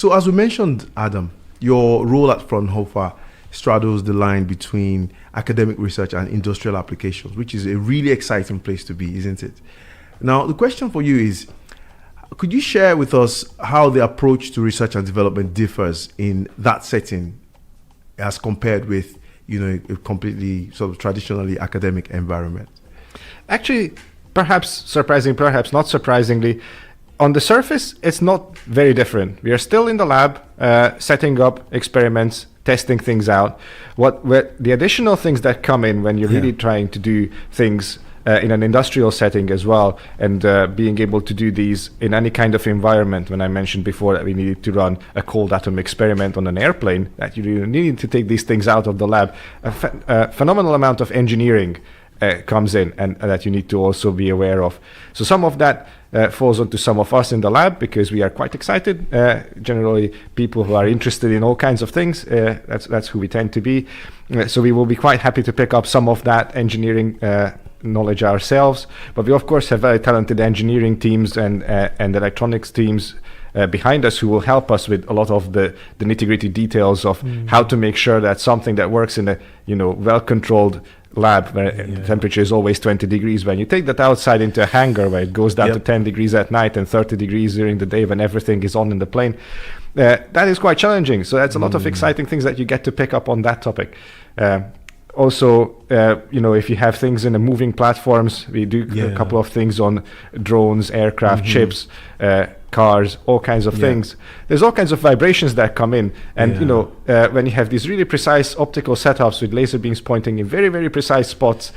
So as we mentioned, Adam, your role at Fraunhofer straddles the line between academic research and industrial applications, which is a really exciting place to be, isn't it? Now, the question for you is, could you share with us how the approach to research and development differs in that setting as compared with, a completely sort of traditionally academic environment? Actually, perhaps surprising, perhaps not surprisingly, on the surface, it's not very different. We are still in the lab, setting up experiments, testing things out. What the additional things that come in when you're really trying to do things in an industrial setting as well, and being able to do these in any kind of environment. When I mentioned before that we needed to run a cold atom experiment on an airplane, that you really needed to take these things out of the lab, a phenomenal amount of engineering comes in, and that you need to also be aware of. So some of that falls onto some of us in the lab because we are quite excited. Generally, people who are interested in all kinds of things, that's who we tend to be. So we will be quite happy to pick up some of that engineering knowledge ourselves. But we of course have very talented engineering teams and electronics teams behind us who will help us with a lot of the nitty-gritty details of how to make sure that something that works in a well-controlled lab where the temperature is always 20 degrees, when you take that outside into a hangar where it goes down to 10 degrees at night and 30 degrees during the day when everything is on in the plane, that is quite challenging. So that's a lot of exciting things that you get to pick up on that topic. Also, if you have things in the moving platforms, we do a couple of things on drones, aircraft, ships, cars, all kinds of things. There's all kinds of vibrations that come in, and when you have these really precise optical setups with laser beams pointing in very, very precise spots,